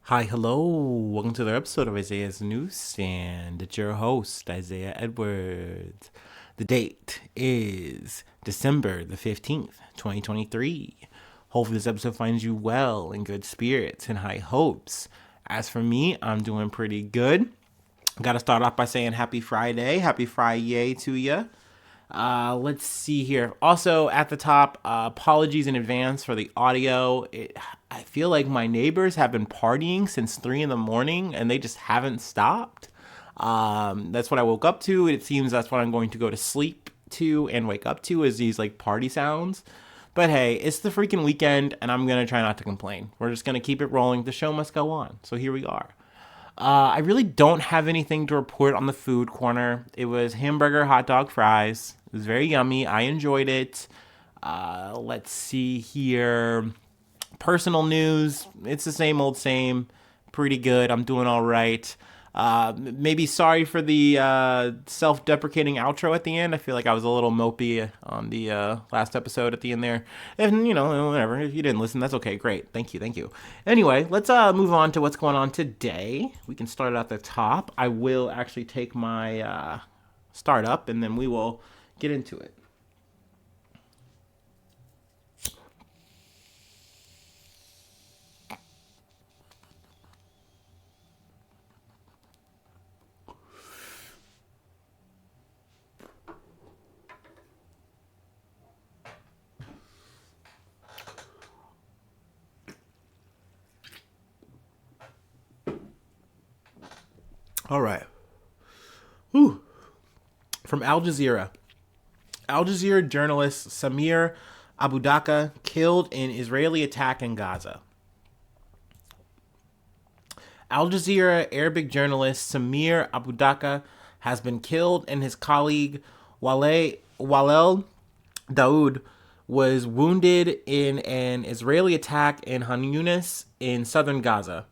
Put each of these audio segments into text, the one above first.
Hi, hello. Welcome to another episode of Isaiah's Newsstand. It's your host, Isaiah Edwards. The date is December the 15th, 2023. Hopefully, this episode finds you well, in good spirits, and high hopes. As for me, I'm doing pretty good. Got to start off by saying happy Friday. Happy Friday to you. Let's see here. Also, at the top, apologies in advance for the audio. I feel like my neighbors have been partying since 3 in the morning and they just haven't stopped. That's what I woke up to. It seems that's what I'm going to go to sleep to and wake up to is these like party sounds. But hey, it's the freaking weekend and I'm going to try not to complain. We're just going to keep it rolling. The show must go on. So here we are. I really don't have anything to report on the food corner. It was hamburger, hot dog, fries. It was very yummy. I enjoyed it. Let's see here. Personal news. It's the same old same. Pretty good. I'm doing all right. Maybe sorry for the self-deprecating outro at the end. I feel like I was a little mopey on the last episode at the end there. And, whatever. If you didn't listen, that's okay. Great. Thank you. Anyway, let's move on to what's going on today. We can start at the top. I will actually take my start up, and then we will get into it. All right. Whew. From Al Jazeera. Al Jazeera journalist Samir Abudaqa killed in Israeli attack in Gaza. Al Jazeera Arabic journalist Samir Abudaqa has been killed and his colleague Walel Daoud was wounded in an Israeli attack in Han Yunis in southern Gaza.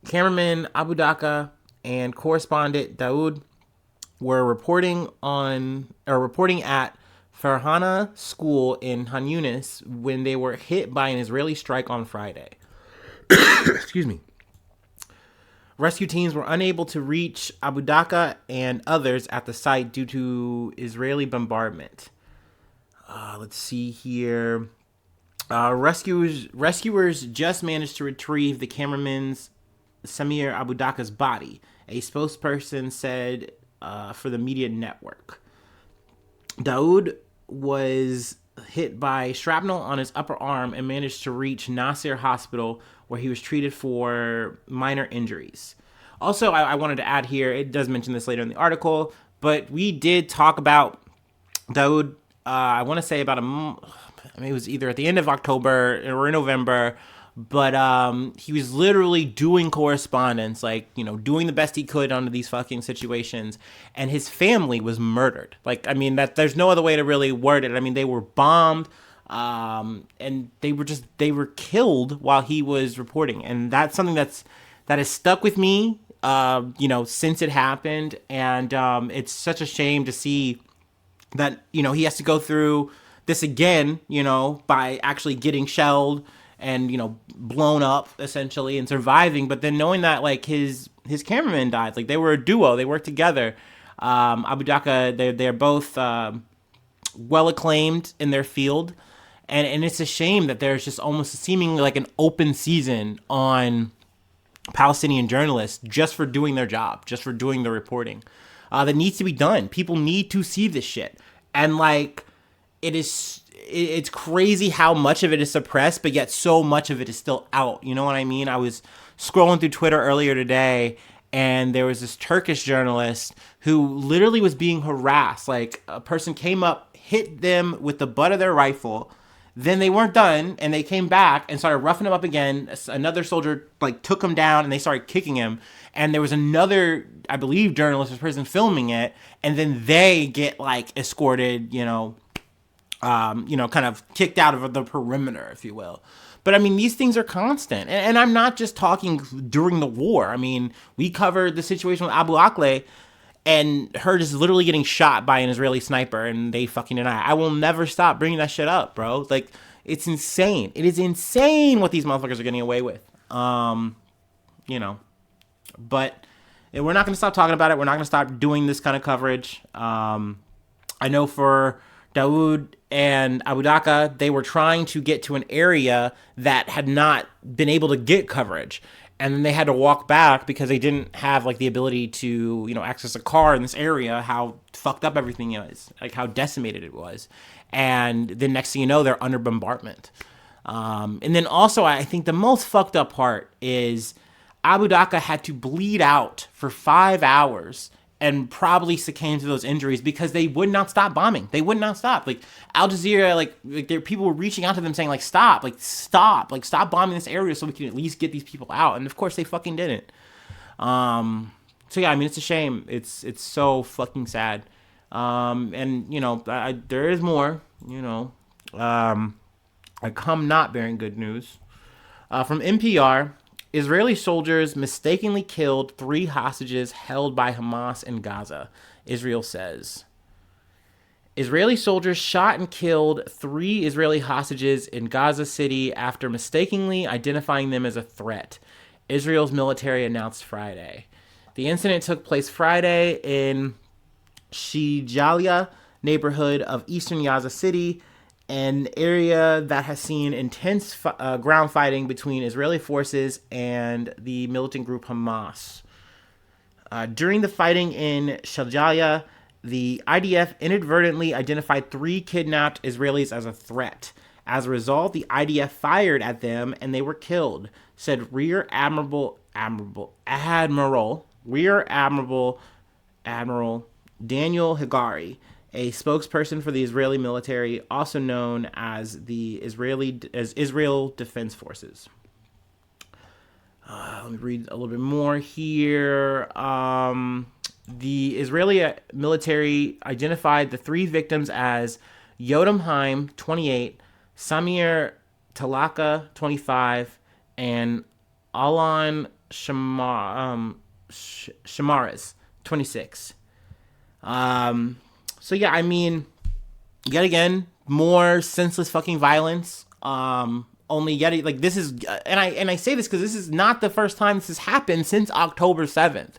Cameraman Abudaqa and correspondent Daoud were reporting at Farhana School in Han Yunis when they were hit by an Israeli strike on Friday. Excuse me. Rescue teams were unable to reach Abudaqa and others at the site due to Israeli bombardment. Let's see here. Rescuers just managed to retrieve the cameraman's Samir Abudaqa's body, a spokesperson said for the media network. Daoud was hit by shrapnel on his upper arm and managed to reach Nasser Hospital, where he was treated for minor injuries. Also, I wanted to add here, it does mention this later in the article, but we did talk about Daoud, I want to say about it was either at the end of October or in November, but he was literally doing correspondence, doing the best he could under these fucking situations, and his family was murdered. That there's no other way to really word it. I mean, they were bombed, and they were killed while he was reporting, and that's something that has stuck with me, since it happened, and it's such a shame to see that he has to go through this again, by actually getting shelled and blown up essentially and surviving, but then knowing that his cameraman died. They were a duo, they worked together. Abudaqa, they're both well acclaimed in their field, and it's a shame that there's just almost seemingly like an open season on Palestinian journalists just for doing their job, just for doing the reporting that needs to be done. People need to see this shit, and it's crazy how much of it is suppressed, but yet so much of it is still out. You know what I mean? I was scrolling through Twitter earlier today, and there was this Turkish journalist who literally was being harassed. A person came up, hit them with the butt of their rifle. Then they weren't done, and they came back and started roughing him up again. Another soldier took him down, and they started kicking him. And there was another, I believe, journalist in prison filming it, and then they get escorted, kind of kicked out of the perimeter, if you will. But these things are constant. And I'm not just talking during the war. We covered the situation with Abu Akleh and her just literally getting shot by an Israeli sniper and they fucking deny. I will never stop bringing that shit up, bro. It's insane. It is insane what these motherfuckers are getting away with. But we're not going to stop talking about it. We're not going to stop doing this kind of coverage. I know for Dawood and Abudaqa, they were trying to get to an area that had not been able to get coverage. And then they had to walk back because they didn't have like the ability to, access a car in this area, how fucked up everything is, like how decimated it was. And then next thing you know, they're under bombardment. And then also, I think the most fucked up part is Abudaqa had to bleed out for 5 hours and probably succumbed to those injuries because they would not stop bombing. They would not stop. Like Al Jazeera, like there people were reaching out to them saying stop bombing this area so we can at least get these people out. And of course they fucking didn't. So yeah, I mean, it's a shame. It's so fucking sad. And there is more. I come not bearing good news. From NPR. Israeli soldiers mistakenly killed 3 hostages held by Hamas in Gaza, Israel says. Israeli soldiers shot and killed 3 Israeli hostages in Gaza City after mistakenly identifying them as a threat, Israel's military announced Friday. The incident took place Friday in Shijalia neighborhood of eastern Gaza City, an area that has seen intense ground fighting between Israeli forces and the militant group Hamas. During the fighting in Shaljaya, the IDF inadvertently identified 3 kidnapped Israelis as a threat. As a result, the IDF fired at them and they were killed, said Rear Admiral Daniel Hagari, a spokesperson for the Israeli military, also known as Israel Defense Forces. Let me read a little bit more here. The Israeli military identified the 3 victims as Yotam Haim, 28, Samir Talaka, 25, and Alan Shamaris, 26. So yeah, I mean, yet again, more senseless fucking violence. Only yet, like this is, and I say this because this is not the first time this has happened since October 7th.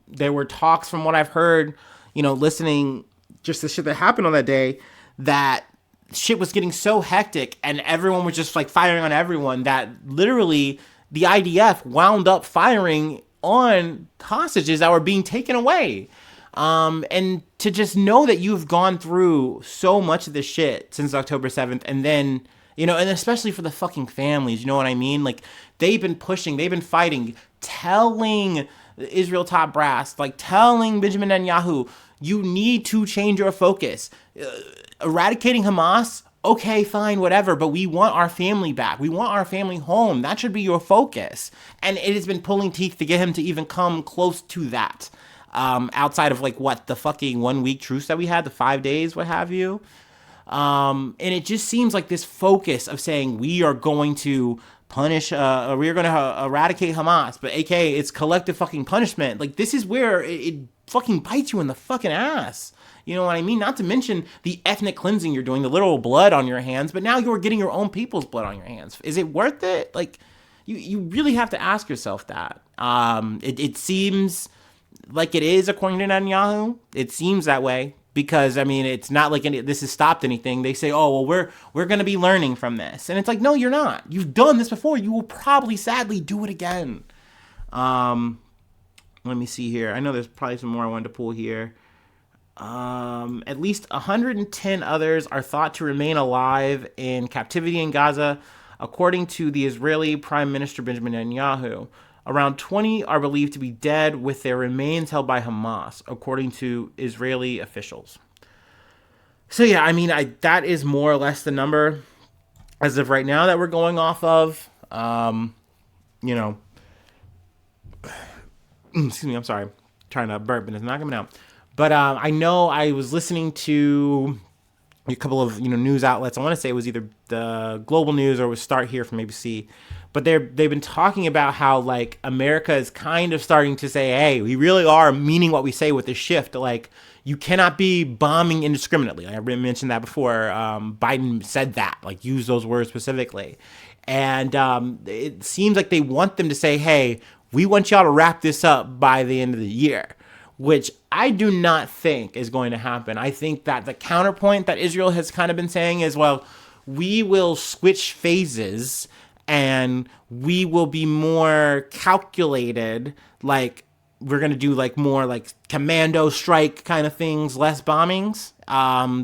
There were talks from what I've heard, listening just the shit that happened on that day, that shit was getting so hectic and everyone was just like firing on everyone that literally the IDF wound up firing on hostages that were being taken away. And to just know that you've gone through so much of this shit since October 7th, and then, and especially for the fucking families, you know what I mean? Like, they've been pushing, they've been fighting, telling Israel top brass, like telling Benjamin Netanyahu, you need to change your focus. Eradicating Hamas, okay, fine, whatever, but we want our family back. We want our family home. That should be your focus. And it has been pulling teeth to get him to even come close to that. Outside of the fucking 1 week truce that we had, the 5 days, what have you. And it just seems like this focus of saying we are going to punish, we're going to eradicate Hamas, but aka it's collective fucking punishment. Like, this is where it fucking bites you in the fucking ass. You know what I mean? Not to mention the ethnic cleansing you're doing, the literal blood on your hands, but now you're getting your own people's blood on your hands. Is it worth it? Like, you really have to ask yourself that. It seems like it is, according to Netanyahu. It seems that way because, I mean, it's not like this has stopped anything. They say, oh, well, we're going to be learning from this. And it's like, no, you're not. You've done this before. You will probably, sadly, do it again. Let me see here. I know there's probably some more I wanted to pull here. At least 110 others are thought to remain alive in captivity in Gaza, according to the Israeli Prime Minister Benjamin Netanyahu. Around 20 are believed to be dead, with their remains held by Hamas, according to Israeli officials. So yeah, I mean, that is more or less the number as of right now that we're going off of. Excuse me, I'm sorry. I'm trying to burp and it's not coming out. But I know I was listening to a couple of news outlets. I want to say it was either the Global News or it was Start Here from ABC. But they've been talking about how, like, America is kind of starting to say, hey, we really are meaning what we say with this shift. Like, you cannot be bombing indiscriminately. I mentioned that before. Biden said that, like, used those words specifically. And it seems like they want them to say, hey, we want y'all to wrap this up by the end of the year, which I do not think is going to happen. I think that the counterpoint that Israel has kind of been saying is, well, we will switch phases and we will be more calculated, like we're going to do like more like commando strike kind of things, less bombings.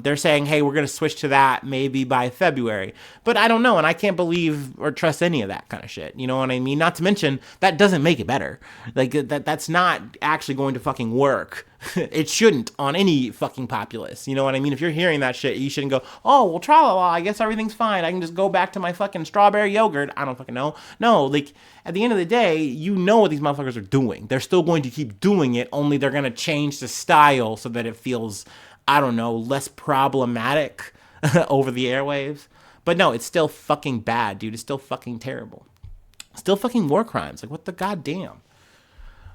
They're saying, hey, we're going to switch to that maybe by February. But I don't know, and I can't believe or trust any of that kind of shit. You know what I mean? Not to mention, that doesn't make it better. Like, that's not actually going to fucking work. It shouldn't on any fucking populace. You know what I mean? If you're hearing that shit, you shouldn't go, oh, well, tra-la-la, I guess everything's fine. I can just go back to my fucking strawberry yogurt. I don't fucking know. No, like, at the end of the day, you know what these motherfuckers are doing. They're still going to keep doing it, only they're going to change the style so that it feels, I don't know, less problematic over the airwaves. But no, it's still fucking bad, dude. It's still fucking terrible. Still fucking war crimes. Like, what the goddamn?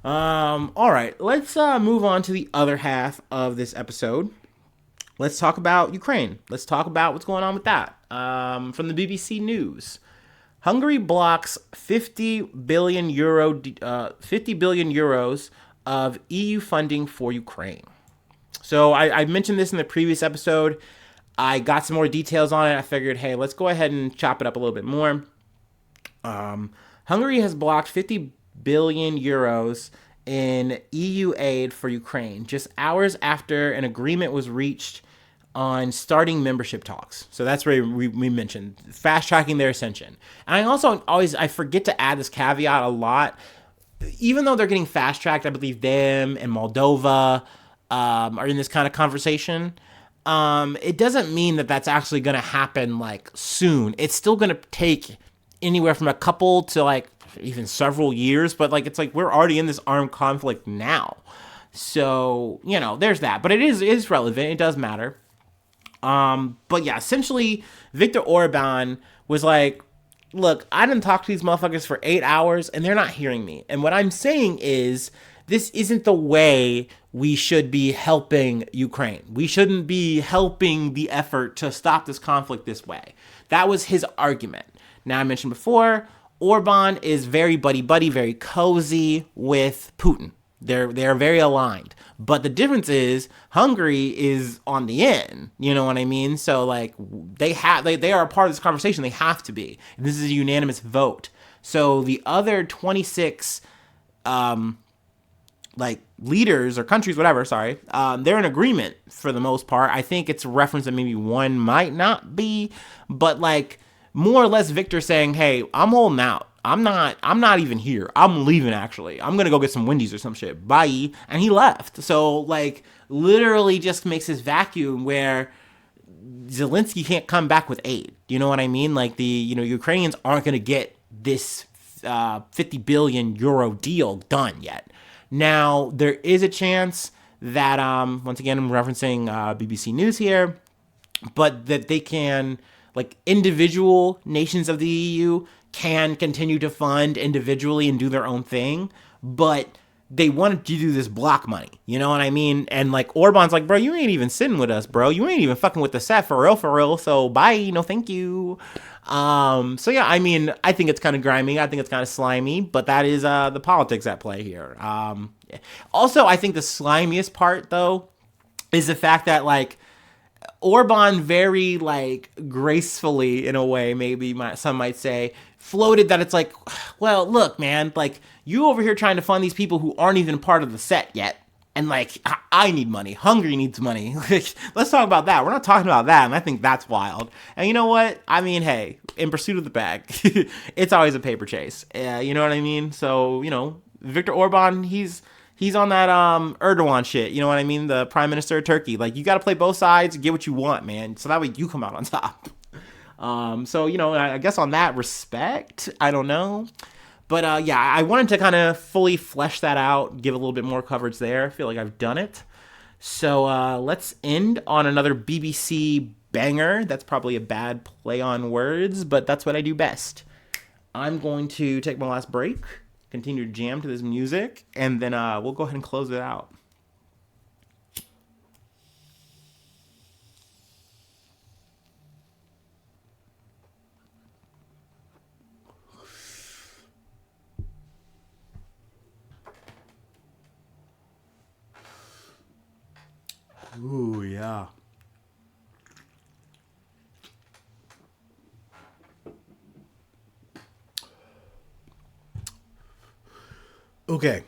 All right, let's move on to the other half of this episode. Let's talk about Ukraine. Let's talk about what's going on with that. From the BBC News, Hungary blocks 50 billion euros of EU funding for Ukraine. So I mentioned this in the previous episode. I got some more details on it. I figured, hey, let's go ahead and chop it up a little bit more. Hungary has blocked 50 billion euros in EU aid for Ukraine just hours after an agreement was reached on starting membership talks. So that's where we mentioned fast tracking their ascension. And I also I forget to add this caveat a lot. Even though they're getting fast tracked, I believe them and Moldova are in this kind of conversation. It doesn't mean that that's actually going to happen like soon. It's still going to take anywhere from a couple to like even several years, but like it's like we're already in this armed conflict now. So, you know, there's that. But it is relevant. It does matter. But yeah, essentially Viktor Orbán was like, look, I didn't talk to these motherfuckers for 8 hours and they're not hearing me. And what I'm saying is this isn't the way we should be helping Ukraine. We shouldn't be helping the effort to stop this conflict this way. That was his argument. Now, I mentioned before, Orbán is very buddy-buddy, very cozy with Putin. They're very aligned. But the difference is Hungary is on the end. You know what I mean? So like they are a part of this conversation. They have to be. And this is a unanimous vote. So the other 26 like leaders or countries, whatever, they're in agreement for the most part. I think it's a reference that maybe one might not be, but like more or less Victor saying, hey, I'm holding out. I'm not even here. I'm leaving, actually. I'm going to go get some Wendy's or some shit. Bye. And he left. So, like, literally just makes this vacuum where Zelensky can't come back with aid. You know what I mean? Like, Ukrainians aren't going to get this 50 billion euro deal done yet. Now, there is a chance that, once again, I'm referencing BBC News here, but that they can, like, individual nations of the EU can continue to fund individually and do their own thing, but they wanted to do this block money. You know what I mean? And like Orban's like, bro, you ain't even sitting with us, bro. You ain't even fucking with the set for real. So bye, no thank you. So yeah, I mean, I think it's kind of grimy. I think it's kind of slimy, but that is the politics at play here. Also, I think the slimiest part though is the fact that like Orbán very like gracefully in a way, maybe some might say, floated that it's like, well, look, man, like you over here trying to fund these people who aren't even part of the set yet. And like, I need money. Hungary needs money. Let's talk about that. We're not talking about that. And I think that's wild. And you know what? I mean, hey, in pursuit of the bag, it's always a paper chase. You know what I mean? So, Viktor Orbán, he's on that Erdogan shit. You know what I mean? The prime minister of Turkey. Like, you got to play both sides, get what you want, man. So that way you come out on top. So, I guess on that respect, I don't know. But, yeah, I wanted to kind of fully flesh that out, give a little bit more coverage there. I feel like I've done it. So let's end on another BBC banger. That's probably a bad play on words, but that's what I do best. I'm going to take my last break, continue to jam to this music, and then we'll go ahead and close it out. Ooh, yeah. Okay.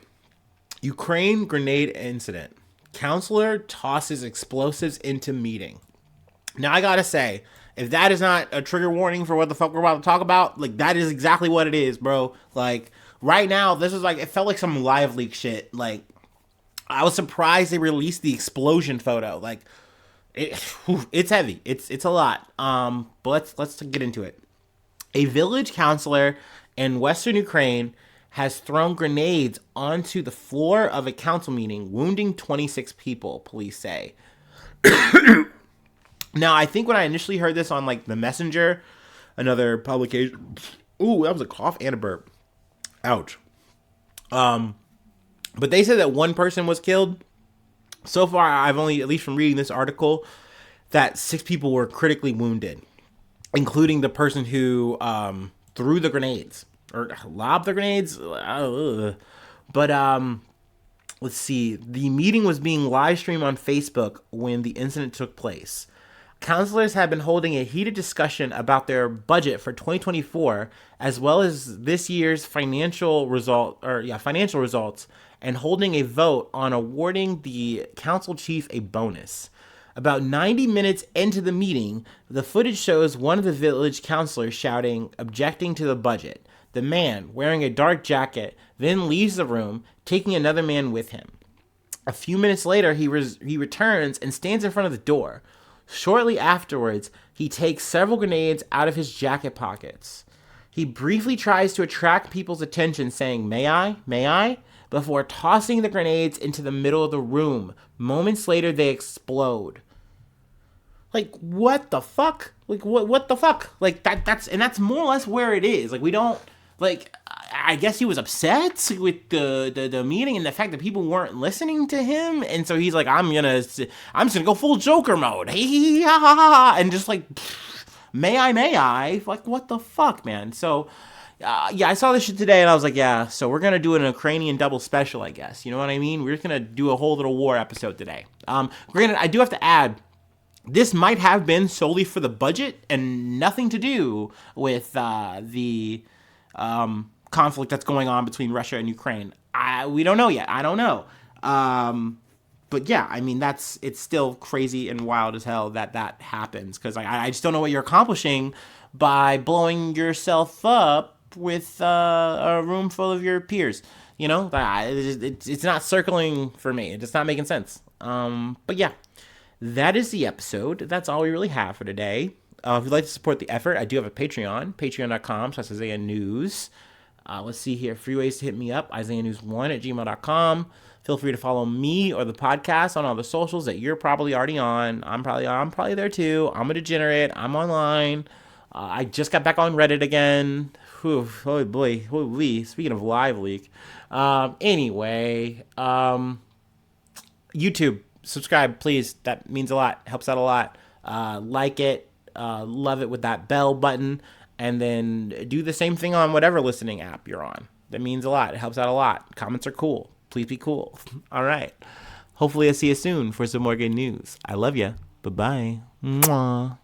Ukraine grenade incident. Counselor tosses explosives into meeting. Now I gotta say, if that is not a trigger warning for what the fuck we're about to talk about, like that is exactly what it is, bro. Like right now, this is like it felt like some live leak shit. Like I was surprised they released the explosion photo. Like it's heavy. It's a lot. But let's get into it. A village councilor in western Ukraine has thrown grenades onto the floor of a council meeting, wounding 26 people, police say. Now, I think when I initially heard this on like the Messenger, another publication. Ooh, that was a cough and a burp. Ouch. But they said that one person was killed. So far, I've only, at least from reading this article, that 6 people were critically wounded, including the person who threw the grenades or lobbed the grenades. But let's see. The meeting was being live streamed on Facebook when the incident took place. Councilors have been holding a heated discussion about their budget for 2024, as well as this year's financial results, and holding a vote on awarding the council chief a bonus. About 90 minutes into the meeting, the footage shows one of the village councilors shouting, objecting to the budget. The man, wearing a dark jacket, then leaves the room, taking another man with him. A few minutes later, he returns and stands in front of the door. Shortly afterwards, he takes several grenades out of his jacket pockets. He briefly tries to attract people's attention, saying, "May I? May I?" before tossing the grenades into the middle of the room. Moments later, they explode. Like, what the fuck? Like, what the fuck? Like, that's more or less where it is. Like, we don't, like, I guess he was upset with the meeting and the fact that people weren't listening to him. And so he's like, I'm just gonna go full Joker mode. Hey, ha, ha, ha, and just like, may I? Like, what the fuck, man? So, yeah, I saw this shit today and I was like, yeah, so we're gonna do an Ukrainian double special, I guess. You know what I mean? We're just gonna do a whole little war episode today. Granted, I do have to add, this might have been solely for the budget and nothing to do with the conflict that's going on between Russia and Ukraine. We don't know yet. I don't know. But yeah, I mean, it's still crazy and wild as hell that happens, because I just don't know what you're accomplishing by blowing yourself up with a room full of your peers. You know, it's not circling for me. It's just not making sense. But yeah, that is the episode. That's all we really have for today. If you'd like to support the effort, I do have a Patreon, patreon.com/Isaiah News. Let's see here. Free ways to hit me up, IsaiahNews1@gmail.com. Feel free to follow me or the podcast on all the socials that you're probably already on. I'm probably there too. I'm a degenerate. I'm online. I just got back on Reddit again. Whew, oh boy. Speaking of live leak. Anyway, YouTube, subscribe, please. That means a lot. Helps out a lot. Like it. Love it with that bell button. And then do the same thing on whatever listening app you're on. That means a lot. It helps out a lot. Comments are cool. Please be cool. All right. Hopefully I'll see you soon for some more good news. I love you. Bye-bye. Mwah.